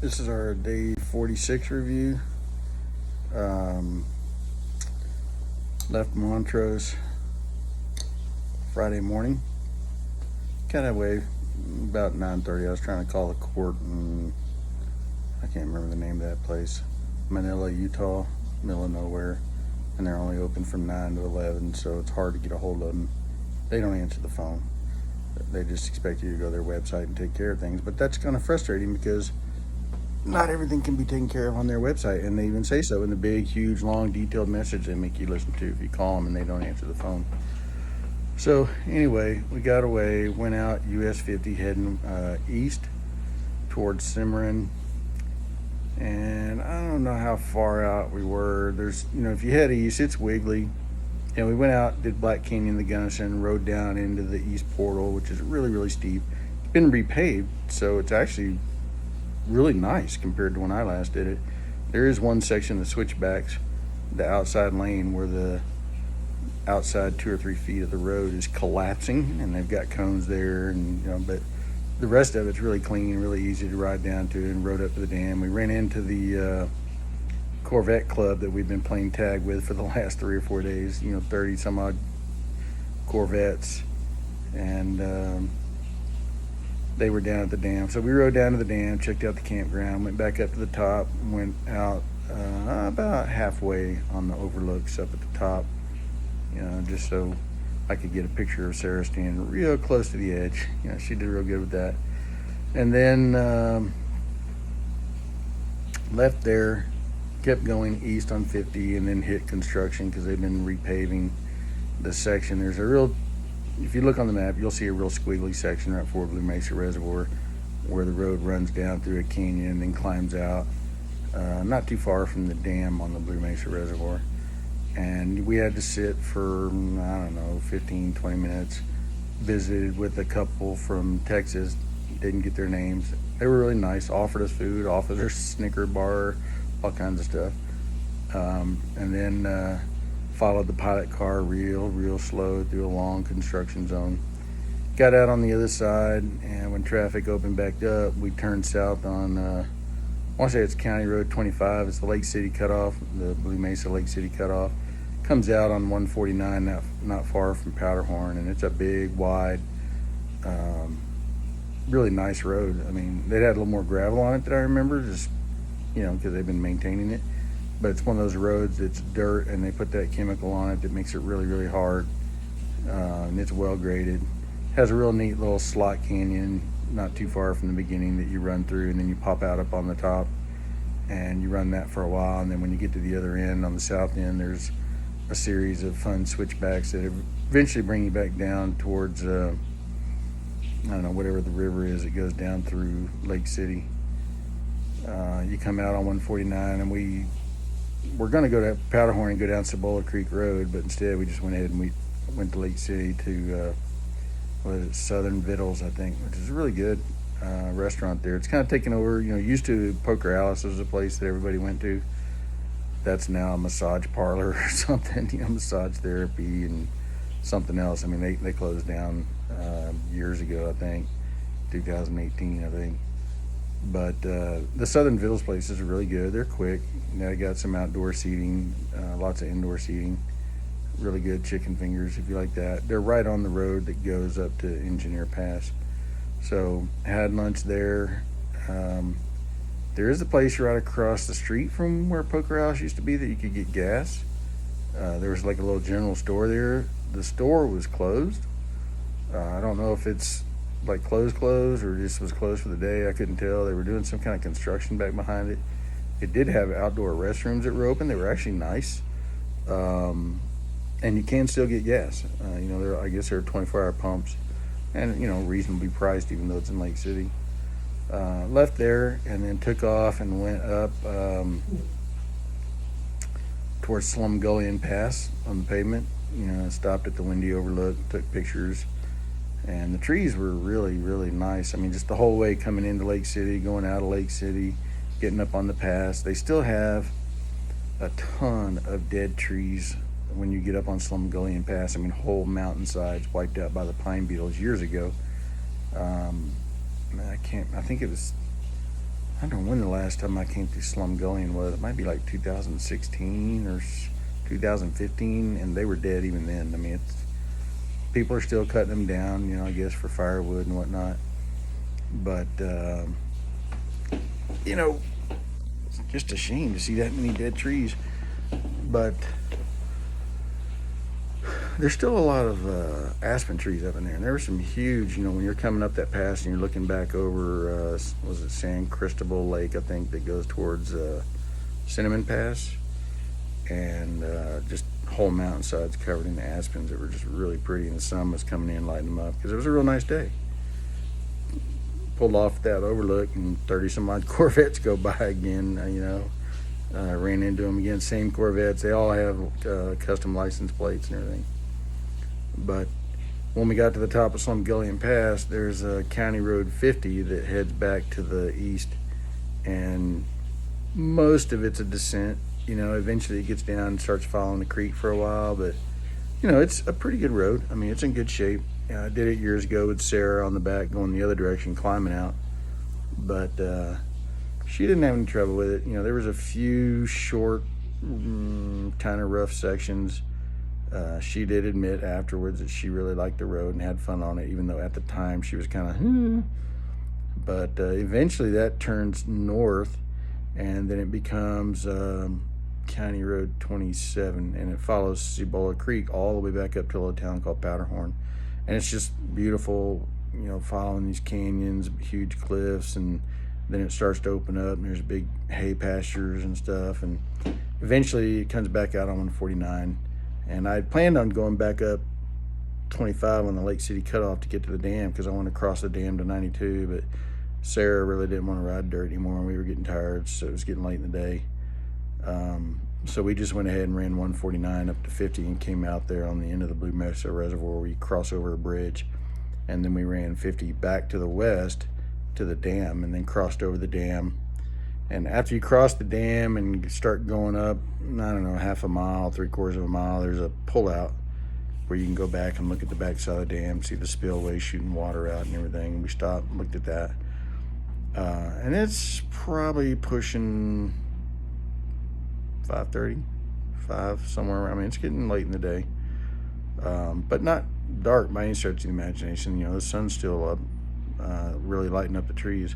This is our day 46 review. Um, Left Montrose Friday morning. Got away about 9:30. I was trying to call the court, and I can't remember the name of that place. Manila, Utah, middle of nowhere, and they're only open from 9 to 11, so it's hard to get a hold of them. They don't answer the phone. They just expect you to go to their website and take care of things, but that's kind of frustrating because not everything can be taken care of on their website, and they even say so in the big, huge, long, detailed message they make you listen to if you call them and they don't answer the phone. So anyway, we got away, went out US 50 heading east towards Cimarron, and I don't know how far out we were. There's, if you head east, it's wiggly. And we went out, did Black Canyon, the Gunnison, rode down into the east portal, which is really, really steep. It's been repaved, so it's actually really nice compared to when I last did it. There is one section of switchbacks, the outside lane, where the outside 2 or 3 feet of the road is collapsing, and they've got cones there, and but the rest of it's really clean, really easy to ride down to, and rode up to the dam. We ran into the Corvette club that we've been playing tag with for the last 3 or 4 days. 30 some odd Corvettes, and they were down at the dam. So we rode down to the dam, checked out the campground, went back up to the top, went out about halfway on the overlooks up at the top, just so I could get a picture of Sarah standing real close to the edge. She did real good with that. And then left there, kept going east on 50, and then hit construction because they've been repaving the section. There's a real, if you look on the map, you'll see a real squiggly section right before Blue Mesa Reservoir where the road runs down through a canyon and then climbs out not too far from the dam on the Blue Mesa Reservoir. And we had to sit for, 15, 20 minutes. Visited with a couple from Texas, didn't get their names. They were really nice, offered us food, offered us Snicker bar, all kinds of stuff. And then followed the pilot car real slow through a long construction zone. Got out on the other side, and when traffic opened back up, we turned south on, I want to say it's County Road 25. It's the Lake City cutoff, the Blue Mesa Lake City cutoff. Comes out on 149, not far from Powderhorn, and it's a big, wide, really nice road. I mean, they'd had a little more gravel on it that I remember, just because they've been maintaining it. But it's one of those roads that's dirt, and they put that chemical on it that makes it really, really hard. And it's well graded. Has a real neat little slot canyon not too far from the beginning that you run through, and then you pop out up on the top, and you run that for a while. And then when you get to the other end, on the south end, there's a series of fun switchbacks that eventually bring you back down towards, whatever the river is that goes down through Lake City. You come out on 149, and we're going to go to Powderhorn and go down Cibola Creek Road, but instead we just went ahead and we went to Lake City to Southern Vittles, I think, which is a really good restaurant there. It's kind of taken over. Used to Poker Alice was a place that everybody went to. That's now a massage parlor or something, massage therapy and something else. I mean, they closed down years ago, I think, 2018, I think. But the Southern Vittles places are really good. They're quick. They got some outdoor seating, lots of indoor seating. Really good chicken fingers if you like that. They're right on the road that goes up to Engineer Pass. So had lunch there. There is a place right across the street from where Poker House used to be that you could get gas. There was like a little general store there. The store was closed. I don't know if it's like closed or just was closed for the day. I couldn't tell. They were doing some kind of construction back behind it. It did have outdoor restrooms that were open. They were actually nice. And you can still get gas. I guess there are 24-hour pumps, and reasonably priced, even though it's in Lake City. Left there and then took off and went up towards Slumgullion Pass on the pavement. Stopped at the Windy Overlook, took pictures, and the trees were really, really nice. I mean, just the whole way coming into Lake City, going out of Lake City, getting up on the pass. They still have a ton of dead trees when you get up on Slumgullion Pass. I mean, whole mountainsides wiped out by the pine beetles years ago. I think it was I don't know when the last time I came through Slumgullion was. It might be like 2016 or 2015, and they were dead even then. I mean, people are still cutting them down, I guess for firewood and whatnot. But it's just a shame to see that many dead trees. But there's still a lot of aspen trees up in there, and there were some huge. When you're coming up that pass and you're looking back over, was it San Cristobal Lake? I think that goes towards Cinnamon Pass, and just whole mountainsides covered in aspens that were just really pretty, and the sun was coming in, lighting them up because it was a real nice day. Pulled off that overlook, and 30 some odd Corvettes go by again. Ran into them again. Same Corvettes. They all have custom license plates and everything. But when we got to the top of Slumgullion Pass, there's a County Road 50 that heads back to the east, and most of it's a descent. Eventually it gets down and starts following the creek for a while, but it's a pretty good road. I mean, it's in good shape. I did it years ago with Sarah on the back going the other direction, climbing out, but she didn't have any trouble with it. There was a few short, kind of rough sections. She did admit afterwards that she really liked the road and had fun on it, even though at the time she was kind of, But eventually that turns north, and then it becomes County Road 27, and it follows Cibola Creek all the way back up to a little town called Powderhorn. And it's just beautiful, following these canyons, huge cliffs, and then it starts to open up, and there's big hay pastures and stuff, and eventually it comes back out on 149. And I planned on going back up 25 on the Lake City cutoff to get to the dam, because I want to cross the dam to 92, but Sarah really didn't want to ride dirt anymore, and we were getting tired, so it was getting late in the day. So we just went ahead and ran 149 up to 50 and came out there on the end of the Blue Mesa Reservoir where you cross over a bridge, and then we ran 50 back to the west to the dam, and then crossed over the dam. And after you cross the dam and start going up, I don't know, half a mile, 3/4 of a mile, there's a pullout where you can go back and look at the backside of the dam, see the spillway shooting water out and everything. We stopped and looked at that. And it's probably pushing 5:30, 5, somewhere around. I mean, it's getting late in the day, but not dark by any stretch of the imagination. The sun's still up, really lighting up the trees.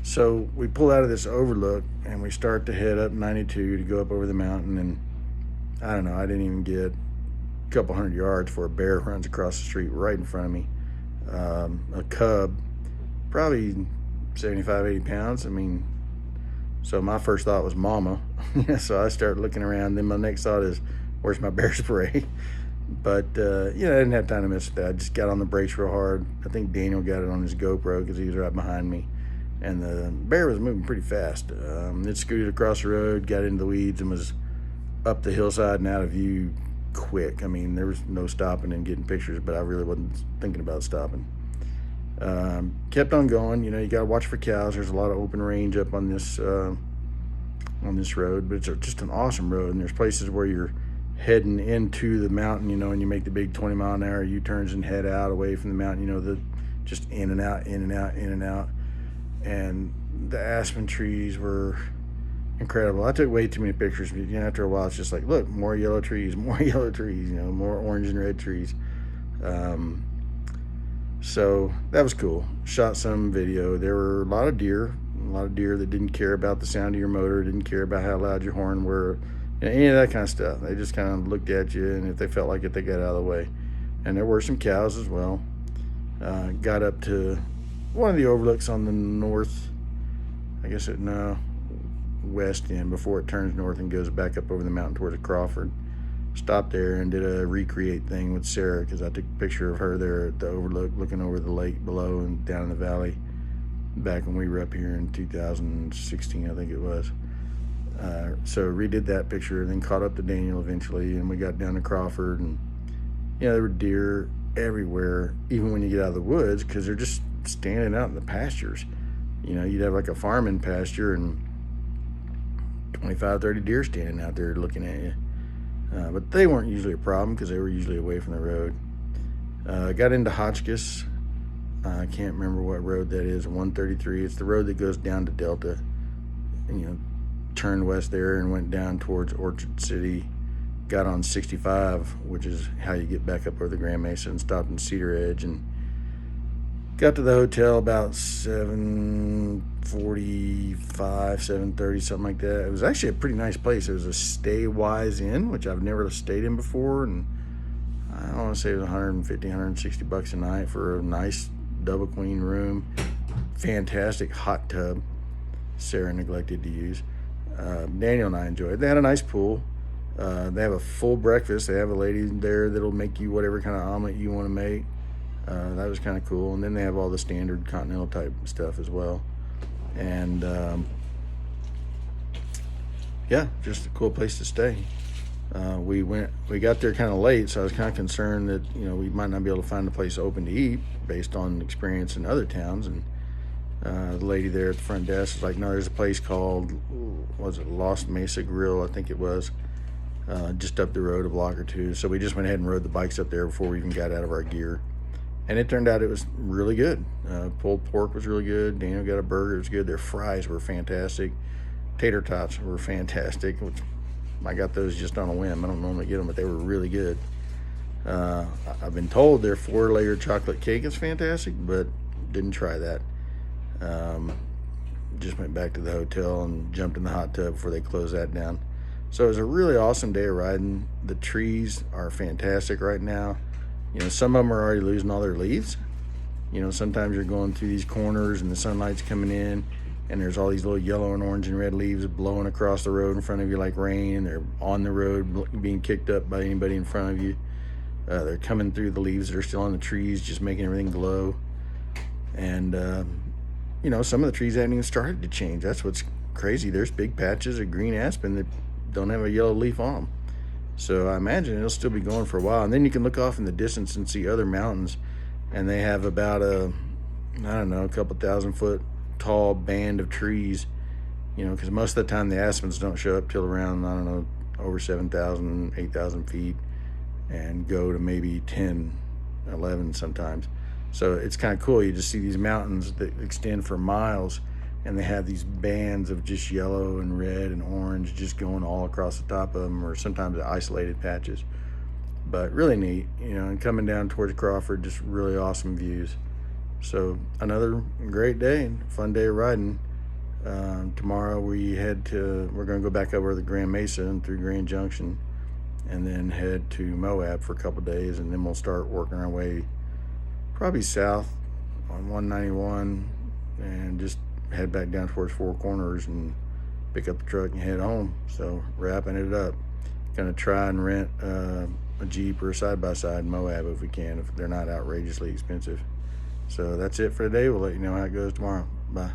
So we pull out of this overlook and we start to head up 92 to go up over the mountain, and I don't know, I didn't even get a couple hundred yards before a bear runs across the street right in front of me. A cub, probably 75, 80 pounds. I mean, so my first thought was mama. So I started looking around. Then my next thought is, where's my bear spray? But, I didn't have time to mess with that. I just got on the brakes real hard. I think Daniel got it on his GoPro because he was right behind me. And the bear was moving pretty fast. It scooted across the road, got into the weeds, and was up the hillside and out of view quick. I mean, there was no stopping and getting pictures, but I really wasn't thinking about stopping. Kept on going. You got to watch for cows. There's a lot of open range up on this road, but it's just an awesome road. And there's places where you're heading into the mountain, and you make the big 20-mile-an-hour U-turns and head out away from the mountain, just in and out, in and out, in and out. And the aspen trees were incredible. I took way too many pictures, but after a while, it's just like, look, more yellow trees, more yellow trees, more orange and red trees. So that was cool. Shot some video. There were a lot of deer that didn't care about the sound of your motor, didn't care about how loud your horn were, any of that kind of stuff. They just kind of looked at you, and if they felt like it, they got out of the way. And there were some cows as well. Got up to one of the overlooks on the north, west end before it turns north and goes back up over the mountain towards Crawford. Stopped there and did a recreate thing with Sarah, because I took a picture of her there at the overlook looking over the lake below and down in the valley back when we were up here in 2016, I think it was. So redid that picture, then caught up to Daniel eventually, and we got down to Crawford, and there were deer everywhere, even when you get out of the woods, because they're just standing out in the pastures. You'd have like a farming pasture and 25, 30 deer standing out there looking at you. But they weren't usually a problem because they were usually away from the road. Got into Hotchkiss. I can't remember what road that is. 133. It's the road that goes down to Delta. And, turned west there and went down towards Orchard City. Got on 65, which is how you get back up over the Grand Mesa, and stopped in Cedar Edge and got to the hotel about 7:45, 7:30, something like that. It was actually a pretty nice place. It was a Stay Wise Inn, which I've never stayed in before, and I don't want to say it was 150, 160 bucks a night for a nice double queen room. Fantastic hot tub. Sarah neglected to use. Daniel and I enjoyed it. They had a nice pool. They have a full breakfast. They have a lady there that'll make you whatever kind of omelet you want to make. That was kind of cool. And then they have all the standard continental type stuff as well. And yeah, just a cool place to stay. We got there kind of late, so I was kind of concerned that we might not be able to find a place open to eat based on experience in other towns. And the lady there at the front desk was like, no, there's a place called, was it Lost Mesa Grill, I think it was, just up the road a block or two. So we just went ahead and rode the bikes up there before we even got out of our gear. And it turned out it was really good. Pulled pork was really good. Daniel got a burger, it was good. Their fries were fantastic. Tater tots were fantastic, which I got those just on a whim. I don't normally get them, but they were really good. I've been told their 4-layer chocolate cake is fantastic, but didn't try that. Just went back to the hotel and jumped in the hot tub before they closed that down. So it was a really awesome day of riding. The trees are fantastic right now. Some of them are already losing all their leaves. Sometimes you're going through these corners and the sunlight's coming in and there's all these little yellow and orange and red leaves blowing across the road in front of you like rain, and they're on the road being kicked up by anybody in front of you. They're coming through the leaves that are still on the trees, just making everything glow. And some of the trees haven't even started to change. That's what's crazy. There's big patches of green aspen that don't have a yellow leaf on them. So I imagine it'll still be going for a while. And then you can look off in the distance and see other mountains, and they have about a couple 1,000-foot tall band of trees, because most of the time the aspens don't show up till around, over 7,000, 8,000 feet, and go to maybe 10, 11 sometimes. So it's kind of cool. You just see these mountains that extend for miles, and they have these bands of just yellow and red and orange just going all across the top of them, or sometimes isolated patches. But really neat, and coming down towards Crawford, just really awesome views. So another great day, fun day of riding. Tomorrow we're going to go back over the Grand Mesa and through Grand Junction, and then head to Moab for a couple days, and then we'll start working our way probably south on 191 and just head back down towards Four Corners and pick up the truck and head home. So wrapping it up, gonna try and rent a Jeep or a side-by-side in Moab if we can, if they're not outrageously expensive. So that's it for today. We'll let you know how it goes tomorrow. Bye.